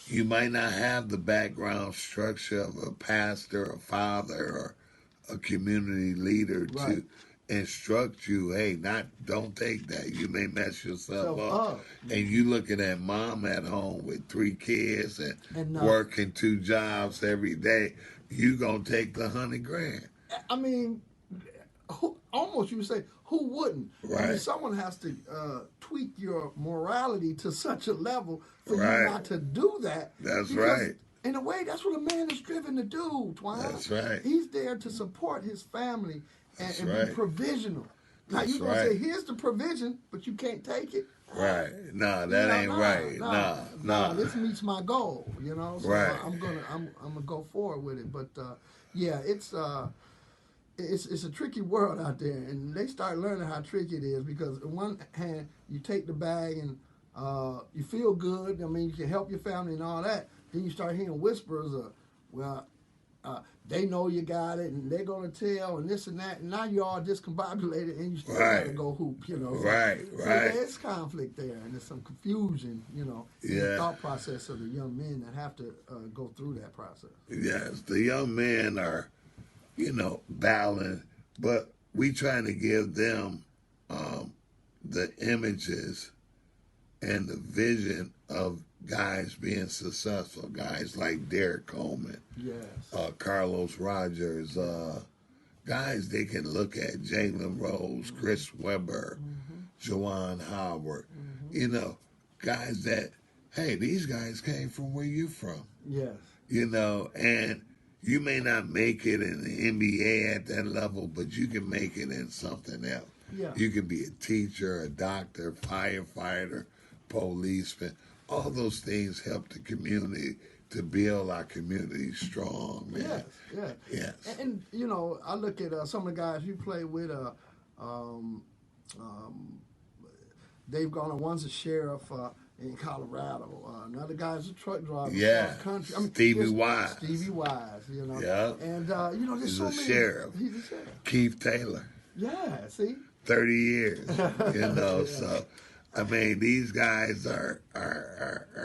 you might not have the background structure of a pastor, a father, or a community leader Right. to instruct you, hey, don't take that. You may mess yourself up. And you looking at mom at home with 3 kids and working 2 jobs every day, you gonna take the $100,000. I mean, almost you would say, who wouldn't? Right. I mean, someone has to tweak your morality to such a level for Right. you not to do that. That's because right. In a way, that's what a man is driven to do, Twine. That's right. He's there to support his family and right. be provisional. Now, That's you're going right. to say, here's the provision, but you can't take it. Right. No, that ain't right. No. This meets my goal, you know. So Right. I'm gonna go forward with it. But yeah, it's a tricky world out there, and they start learning how tricky it is because on one hand you take the bag and you feel good. I mean, you can help your family and all that. Then you start hearing whispers of, well, they know you got it, and they're gonna tell, and this and that. And now you're all discombobulated, and you still Right. gotta go hoop, you know. So, Right. so Right. there's conflict there, and there's some confusion, you know, in the thought process of the young men that have to go through that process. Yes, the young men are, you know, battling, but we trying to give them the images and the vision of guys being successful, guys like Derek Coleman, Yes. Carlos Rogers, guys they can look at, Jalen Rose, Chris Webber, Juwan Howard, you know, guys that, hey, these guys came from where you from, Yes. you know, and you may not make it in the NBA at that level, but you can make it in something else. Yeah. You can be a teacher, a doctor, firefighter, policeman. All those things help the community to build our community strong, man. Yes. Yes. And you know, I look at some of the guys you play with. They've gone on. One's a sheriff in Colorado. Another guy's a truck driver across the country. I mean, Stevie Wise. Stevie Wise, you know. Yeah. And you know, there's He's so a many. sheriff. He's a sheriff. Keith Taylor, Yeah. See. 30 years, you know, so. I mean, these guys are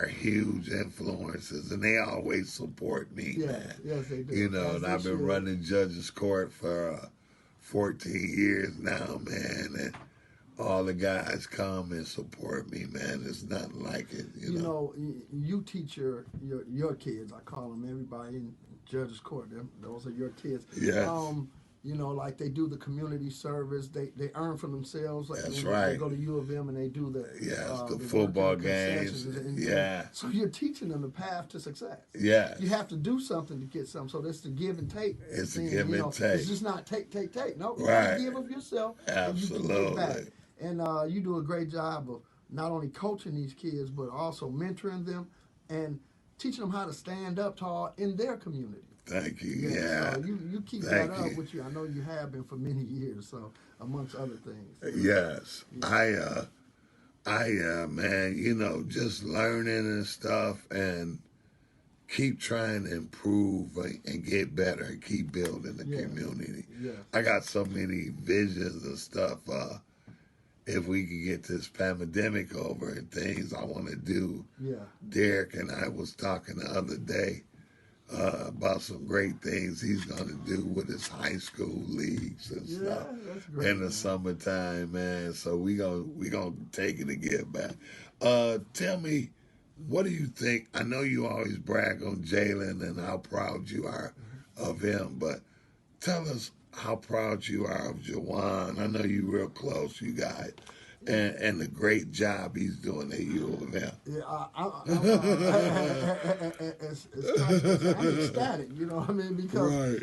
huge influences, and they always support me, man. Yes, they do. You know, and I've been should. running judges court for 14 years now, man, and all the guys come and support me, man. It's nothing like it, you know. You teach your kids. I call them everybody in judges court. Those are your kids. Yes. You know, like they do the community service. They earn for themselves. Like That's when right. They go to U of M and they do the the football work and games. concessions Yeah. So you're teaching them the path to success. Yes. You have to do something to get something. So that's the give and take. It's a thing, give and take. It's just not take. No, you Right. gotta give of yourself. Absolutely. And you can get back. And you do a great job of not only coaching these kids, but also mentoring them and teaching them how to stand up tall in their community. Thank you. Yeah. So you keep Thank that up, you. which I know you have been for many years. So amongst other things. Yes. I man, you know, just learning and stuff, and keep trying to improve and get better and keep building the community. Yeah. I got so many visions and stuff. If we could get this pandemic over and things I want to do. Yeah. Derek and I was talking the other day about some great things he's going to do with his high school leagues and stuff That's great, in the summertime, man. So we gonna take it and get back. Tell me, what do you think? I know you always brag on Jalen and how proud you are of him, but tell us how proud you are of Juwan. I know you real close, you guys. and the great job he's doing at U of M. Yeah, I'm ecstatic, you know what I mean? Because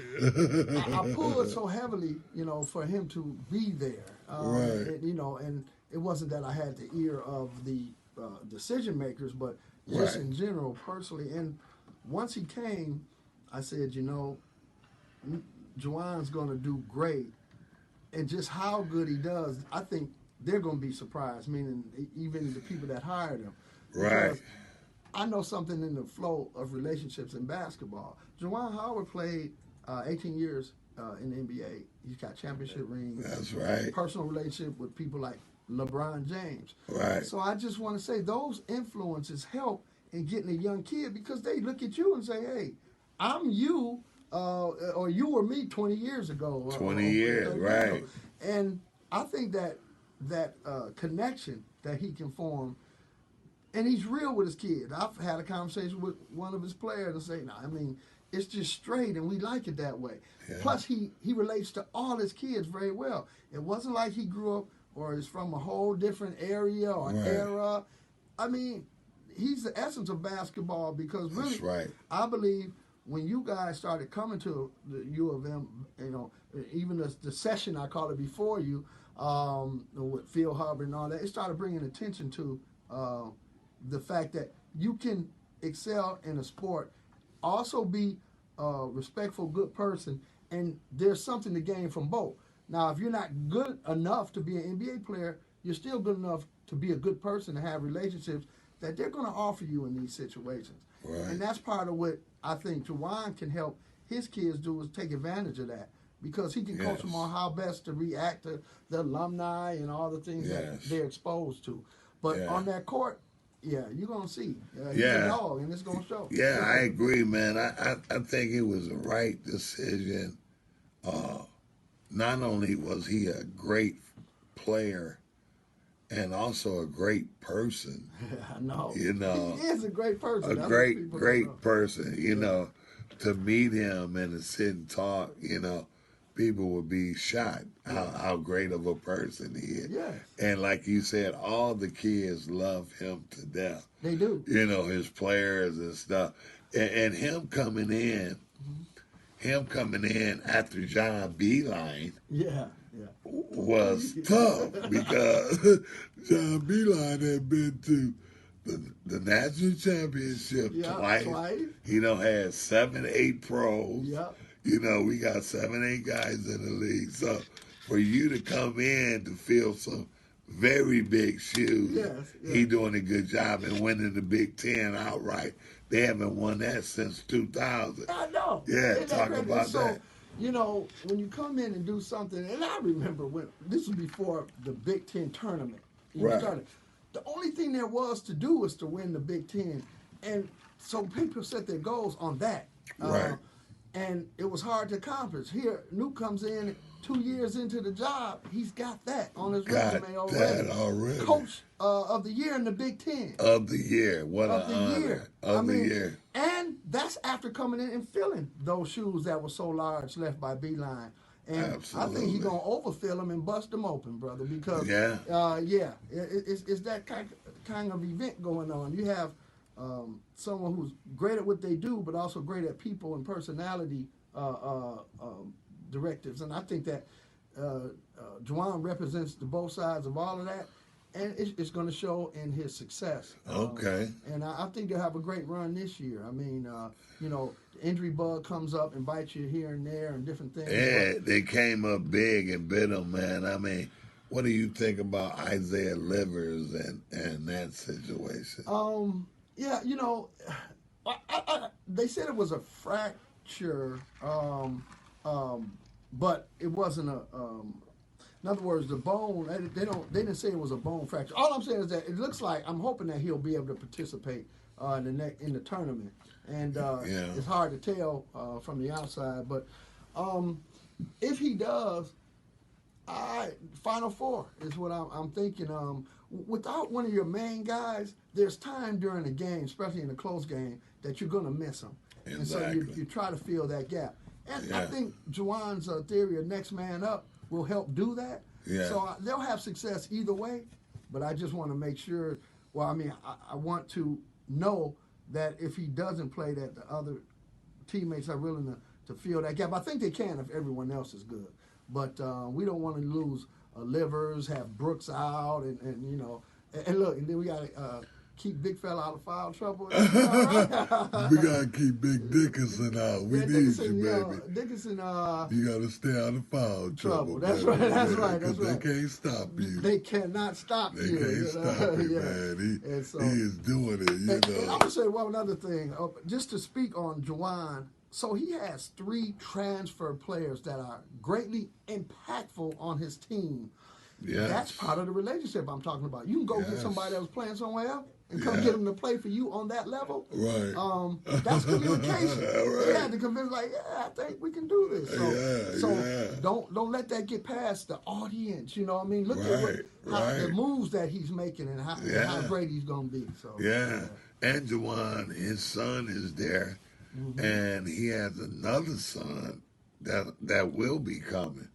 I pulled so heavily, you know, for him to be there. And, you know, and it wasn't that I had the ear of the decision makers, but just in general, personally. And once he came, I said, you know, Juwan's going to do great. And just how good he does, I think they're going to be surprised, meaning even the people that hired him. Right. I know something in the flow of relationships in basketball. Juwan Howard played 18 years in the NBA. He's got championship rings. That's right. Personal relationship with people like LeBron James. Right. So I just want to say those influences help in getting a young kid because they look at you and say, hey, I'm you, or you were me 20 years ago. 20 years, right. And I think that connection that he can form, and he's real with his kids. I've had a conversation with one of his players and say, no, I mean, it's just straight, and we like it that way. Yeah. Plus, he relates to all his kids very well. It wasn't like he grew up or is from a whole different area or era. I mean, he's the essence of basketball because really, I believe when you guys started coming to the U of M, you know, even the session I called it before you, with Phil Hubbard and all that, it started bringing attention to the fact that you can excel in a sport, also be a respectful, good person, and there's something to gain from both. Now, if you're not good enough to be an NBA player, you're still good enough to be a good person and have relationships that they're going to offer you in these situations. Right. And that's part of what I think Juwan can help his kids do is take advantage of that because he can coach them on how best to react to the alumni and all the things that they're exposed to. But on that court, you're going to see. He's a dog, and it's going to show. Yeah, I agree, man. I think it was the right decision. Not only was he a great player and also a great person. I know. You know. He is a great person. A great person. You know, to meet him and to sit and talk, you know, people would be shocked how great of a person he is. Yes. And like you said, all the kids love him to death. They do. You know, his players and stuff. And him coming in, after John Beilein was tough because John Beilein had been to the national championship twice. You know, had 7, 8 pros. Yep. You know, we got 7, 8 guys in the league. So for you to come in to fill some very big shoes, he doing a good job and winning the Big Ten outright. They haven't won that since 2000. I know. Yeah, talk about that. You know, when you come in and do something, and I remember when this was before the Big Ten tournament. The only thing there was to do was to win the Big Ten, and so people set their goals on that. And it was hard to accomplish. Here, Nuke comes in 2 years into the job. He's got that on his resume already. Coach of the year in the Big Ten. Of the year. What an honor. Of the year. And that's after coming in and filling those shoes that were so large left by Beilein. And I think he's going to overfill them and bust them open, brother, because, it's that kind of event going on. You have someone who's great at what they do, but also great at people and personality directives. And I think that Juwan represents the both sides of all of that, and it's going to show in his success. Okay. And I think they'll have a great run this year. I mean, you know, the injury bug comes up and bites you here and there and different things. Yeah, they came up big and bit them, man. I mean, what do you think about Isaiah Livers and that situation? Yeah, you know, they said it was a fracture, but it wasn't a. In other words, the bone. They didn't say it was a bone fracture. All I'm saying is that it looks like I'm hoping that he'll be able to participate in the tournament, and it's hard to tell from the outside, but if he does, Final Four is what I'm thinking. Without one of your main guys, there's time during the game, especially in a close game, that you're going to miss them. Exactly. And so you try to fill that gap. And I think Juwan's theory of next man up will help do that. Yeah. So they'll have success either way. but I just want to make sure. Well, I mean, I want to know that if he doesn't play, that the other teammates are willing to fill that gap. I think they can if everyone else is good, but we don't want to lose Livers, have Brooks out, and you know, and look, and then we got to keep Big Fella out of foul trouble. All right? We gotta keep Big Dickinson out. We Yeah, need Dickinson, you, baby. Dickinson, You gotta stay out of foul trouble. That's baby. right. That's Yeah, right. That's 'cause right. They can't stop you. They cannot stop They you. can't you know? stop you, Yeah. man. And so- He is doing it, you And I'm know. gonna say one other thing, just to speak on Juwan. So he has 3 transfer players that are greatly impactful on his team. Yes. That's part of the relationship I'm talking about. You can go get Yes. somebody that was playing somewhere else and come Yeah. get them to play for you on that level. Right. That's communication. Right. They had to convince, like, yeah, I think we can do this. Yeah. Don't let that get past the audience. You know what I mean? Look at the moves that he's making and how great he's gonna be. So Yeah. And Juwan, his son is there, and he has another son that will be coming,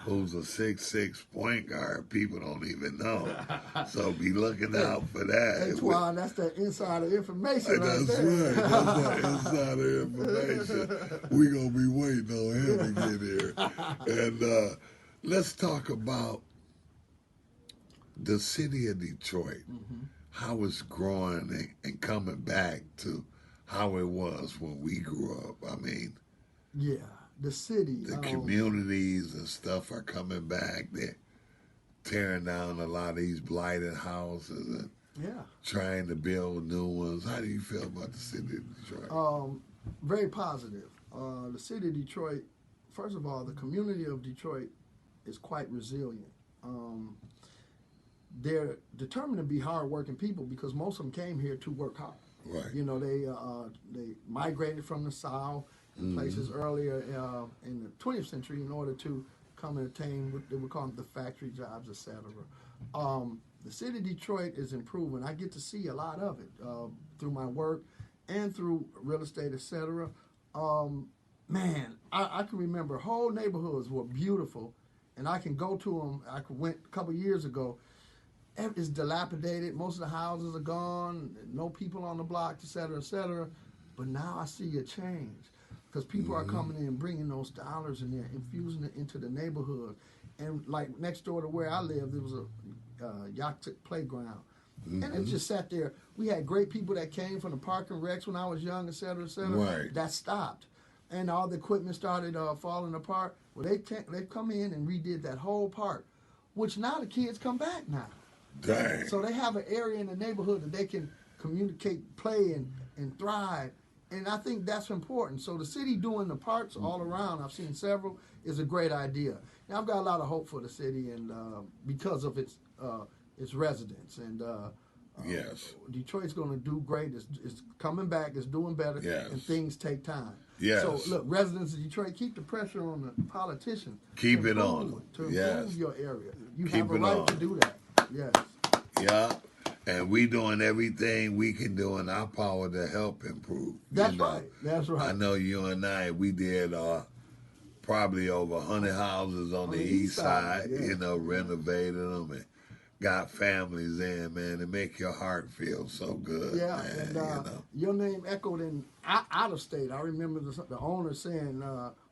who's a 6'6" point guard. People don't even know, so be looking out for that. Hey, Twan, that's that insider information right That's there. right. That's that insider information. We're going to be waiting on him to get here. And let's talk about the city of Detroit, how it's growing and coming back to how it was when we grew up. I mean, yeah, the city. the communities and stuff are coming back. They're tearing down a lot of these blighted houses and trying to build new ones. How do you feel about the city of Detroit? Very positive. The city of Detroit, first of all, the community of Detroit is quite resilient. They're determined to be hardworking people because most of them came here to work hard. Right. You know, they migrated from the South and places earlier in the 20th century in order to come and attain what they would call the factory jobs, etc. The city of Detroit is improving. I get to see a lot of it through my work and through real estate, etc. Man, I can remember whole neighborhoods were beautiful, and I can go to them. I went a couple years ago. It's dilapidated. Most of the houses are gone. No people on the block, et cetera, et cetera. But now I see a change because people are coming in and bringing those dollars and they're infusing it into the neighborhood. And like next door to where I lived, there was a Yacht playground. And it just sat there. We had great people that came from the park and recs when I was young, et cetera, et cetera. Right. That stopped. And all the equipment started falling apart. Well, they've come in and redid that whole park, which now the kids come back now. Dang. So they have an area in the neighborhood that they can communicate, play, and thrive. And I think that's important. So the city doing the parks all around, I've seen several, is a great idea. Now, I've got a lot of hope for the city and because of its residents. And Yes. Detroit's going to do great. It's coming back. It's doing better. Yes. And things take time. Yes. So, look, residents of Detroit, keep the pressure on the politicians. Keep it on. To Yes. improve your area. You Keep have a it right on. to do that. Yes. Yeah. And we doing everything we can do in our power to help improve. That's right. That's right. I know you and I, we did probably over 100 houses on the east side, yeah. Renovated them and got families in, man, and make your heart feel so good. Yeah, man, and your name echoed in out of state. I remember the owner saying,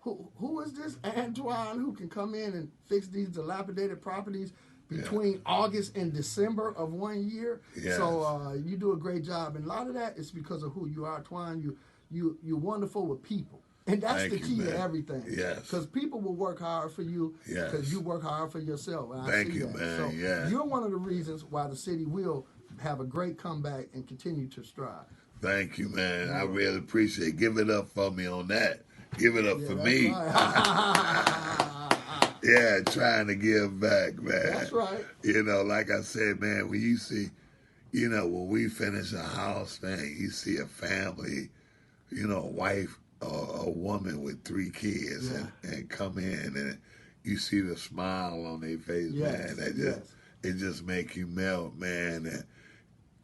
who is this Antoine who can come in and fix these dilapidated properties between August and December of one year? Yes. So you do a great job, and a lot of that is because of who you are, Twine. You're wonderful with people. And that's the key to everything. Yes. Because people will work hard for you because you work hard for yourself. And I see that. Man. So yeah. you're one of the reasons why the city will have a great comeback and continue to strive. Thank you, man. I really appreciate it. Give it up for me on that. Give it up for me. Right. Yeah, trying to give back, man. That's right. Like I said, man, when you see, when we finish a house, man, you see a family, a wife, a woman with 3 kids and come in and you see the smile on their face, man. It just make you melt, man. And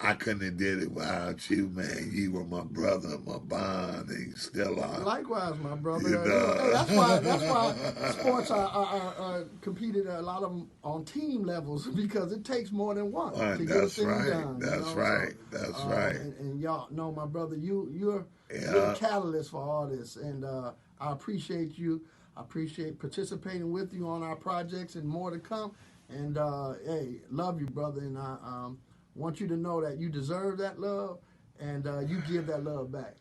I couldn't have did it without you, man. You were my brother, my bond, and you still are. Likewise, my brother. You know. Hey, that's why sports are competed a lot of them on team levels because it takes more than one to get a thing done. That's right. That's right. And y'all know, my brother, you're the catalyst for all this, and I appreciate you. I appreciate participating with you on our projects and more to come. And hey, love you, brother, and I want you to know that you deserve that love, and you give that love back.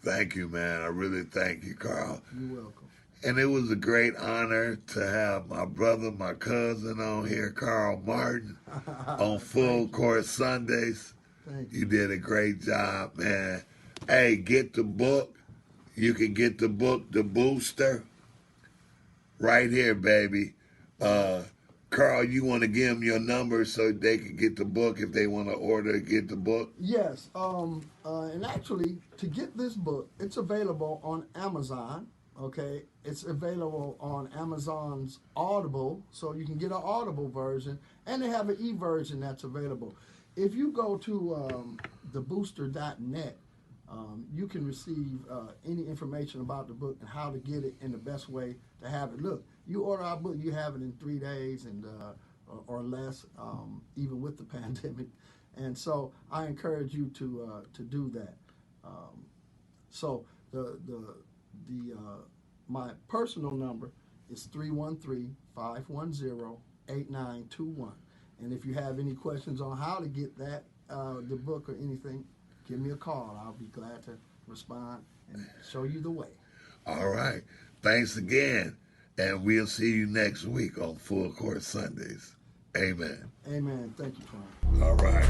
Thank you, man. I really thank you, Carl. You're welcome. And it was a great honor to have my brother, my cousin on here, Carl Martin, on Full Court Sundays. Thank you. You did a great job, man. Hey, get the book. You can get the book, The Booster, right here, baby. Carl, you want to give them your number so they can get the book if they want to order, get the book? Yes. And actually, to get this book, it's available on Amazon. Okay, it's available on Amazon's Audible, so you can get an Audible version, and they have an e-version that's available. If you go to thebooster.net, you can receive any information about the book and how to get it and the best way to have it. Look, you order our book, you have it in 3 days and or less, even with the pandemic. And so I encourage you to do that. So my personal number is 313-510-8921. And if you have any questions on how to get that, the book or anything, give me a call. I'll be glad to respond and show you the way. All right. Thanks again. And we'll see you next week on Full Court Sundays. Amen. Amen. Thank you, Twan. All right.